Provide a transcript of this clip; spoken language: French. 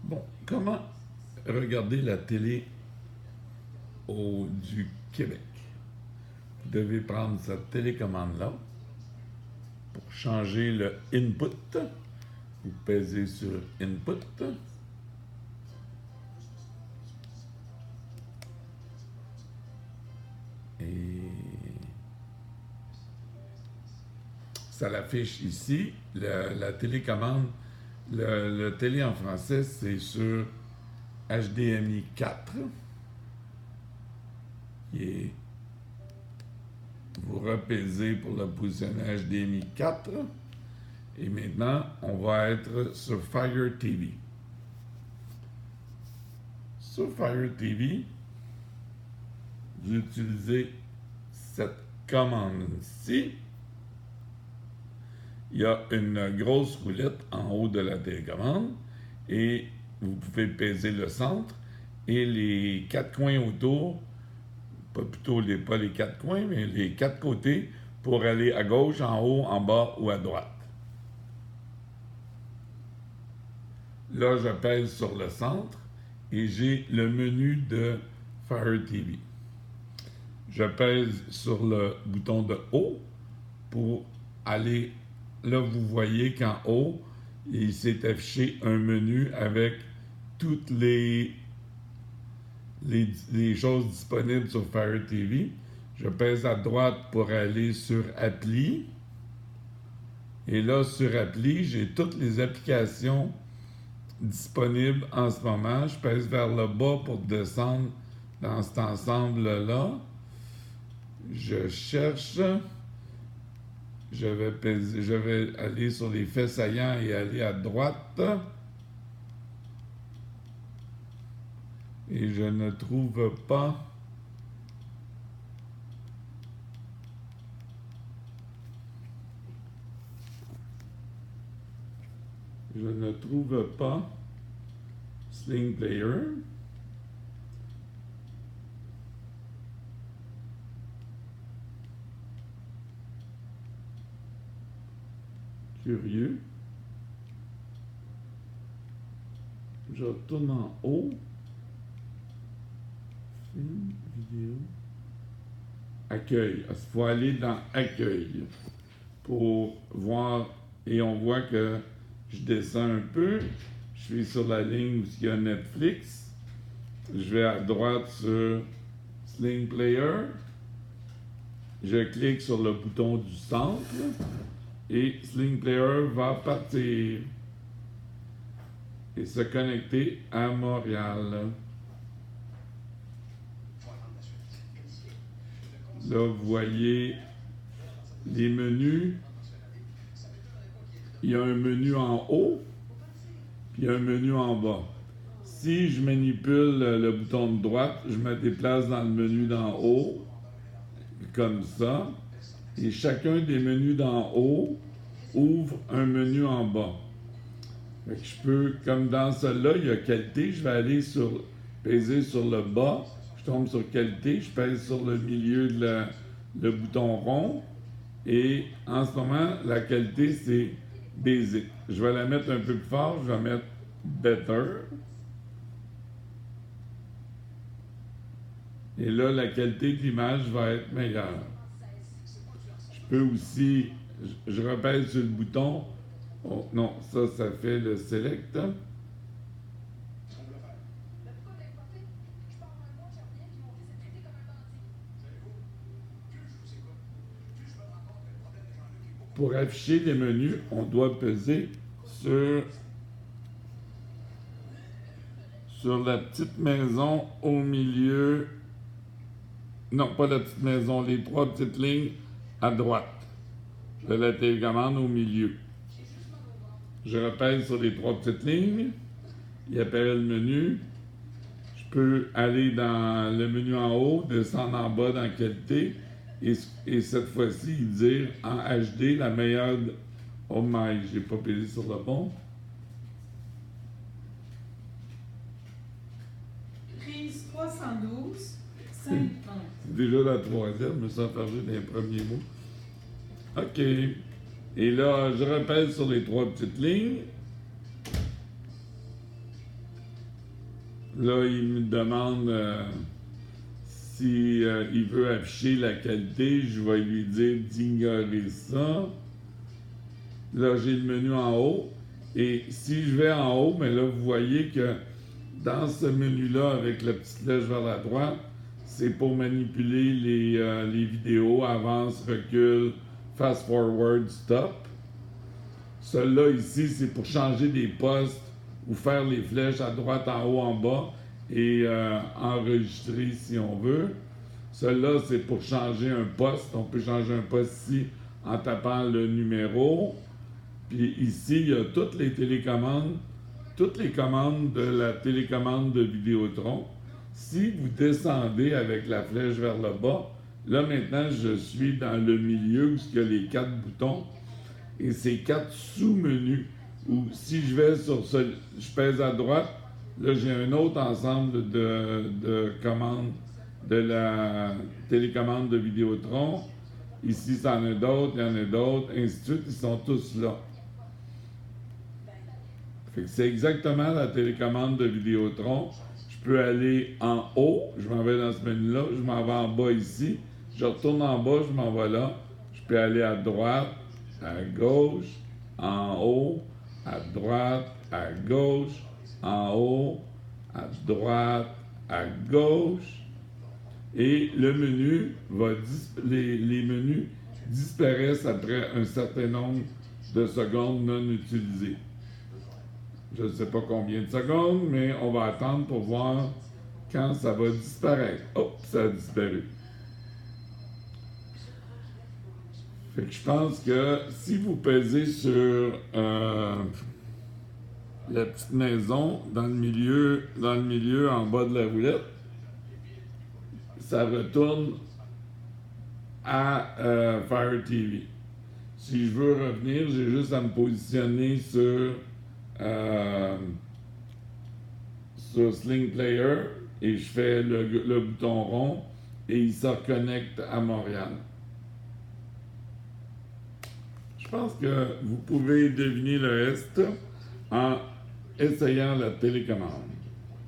Bon, comment regarder la télé du Québec? Vous devez prendre cette télécommande-là pour changer le input. Vous pèsez sur input. Et ça l'affiche ici. La télécommande, le télé en français, c'est sur HDMI 4. Et vous repésez pour le positionner HDMI 4. Et maintenant, on va être sur Fire TV. Sur Fire TV, vous utilisez cette commande-ci. Il y a une grosse roulette en haut de la télécommande et vous pouvez peser le centre et les quatre coins autour, pas les quatre coins, mais les quatre côtés pour aller à gauche, en haut, en bas ou à droite. Là, je pèse sur le centre et j'ai le menu de Fire TV. Je pèse sur le bouton de haut pour aller. Là, vous voyez qu'en haut, il s'est affiché un menu avec toutes les choses disponibles sur Fire TV. Je pèse à droite pour aller sur Appli. Et là, sur Appli, j'ai toutes les applications disponibles en ce moment. Je pèse vers le bas pour descendre dans cet ensemble-là. Je cherche. Je vais aller sur les faits saillants et aller à droite. Et je ne trouve pas. Je ne trouve pas Sling Player. Curieux. Je retourne en haut. Film, vidéo. Accueil. Il faut aller dans Accueil pour voir. Et on voit que je descends un peu. Je suis sur la ligne où il y a Netflix. Je vais à droite sur Sling Player. Je clique sur le bouton du centre. Et Sling Player va partir et se connecter à Montréal. Là, vous voyez les menus. Il y a un menu en haut, puis il y a un menu en bas. Si je manipule le bouton de droite, je me déplace dans le menu d'en haut, comme ça. Et chacun des menus d'en haut ouvre un menu en bas. Fait que je peux, comme dans celui-là, il y a qualité, je vais aller peser sur le bas, je tombe sur qualité, je pèse sur le milieu de le bouton rond, et en ce moment, la qualité, c'est Basic. Je vais la mettre un peu plus fort, je vais mettre Better. Et là, la qualité de l'image va être meilleure. Je peux aussi, je repèse sur le bouton. Oh, non, ça fait le select. Pour afficher les menus, on doit peser sur la petite maison au milieu. Non, pas la petite maison, les trois petites lignes à droite de la télécommande au milieu. Je repèse sur les trois petites lignes. Il apparaît le menu. Je peux aller dans le menu en haut, descendre en bas dans qualité et cette fois-ci dire en HD la meilleure. Oh my, j'ai pas pesé sur le bon. Prise 312, 5 C'est déjà la troisième, je me sens parler des premiers mots. OK. Et là, je repèse sur les trois petites lignes. Là, il me demande si il veut afficher la qualité. Je vais lui dire d'ignorer ça. Là, j'ai le menu en haut. Et si je vais en haut, mais là, vous voyez que dans ce menu-là, avec la petite flèche vers la droite, c'est pour manipuler les vidéos, avance, recul, fast forward, stop. Celui-là ici, c'est pour changer des postes ou faire les flèches à droite, en haut, en bas et enregistrer si on veut. Celui-là, c'est pour changer un poste. On peut changer un poste ici en tapant le numéro. Puis ici, il y a toutes les télécommandes, toutes les commandes de la télécommande de Vidéotron. Si vous descendez avec la flèche vers le bas, là maintenant, je suis dans le milieu où il y a les 4 boutons et ces 4 sous-menus. Ou si je vais sur ce, je pèse à droite, là j'ai un autre ensemble de commandes de la télécommande de Vidéotron. Ici, ça en a d'autres, il y en a d'autres, ainsi de suite, ils sont tous là. Fait que c'est exactement la télécommande de Vidéotron. Je peux aller en haut, je m'en vais dans ce menu-là, je m'en vais en bas ici, je retourne en bas, je m'en vais là. Je peux aller à droite, à gauche, en haut, à droite, à gauche, en haut, à droite, à gauche. Et le menu va les menus disparaissent après un certain nombre de secondes non utilisées. Je ne sais pas combien de secondes, mais on va attendre pour voir quand ça va disparaître. Hop, ça a disparu. Fait que je pense que si vous pesez sur la petite maison dans le milieu en bas de la roulette, ça retourne à Fire TV. Si je veux revenir, j'ai juste à me positionner sur Sling Player et je fais le bouton rond et il se reconnecte à Montréal. Je pense que vous pouvez deviner le reste en essayant la télécommande.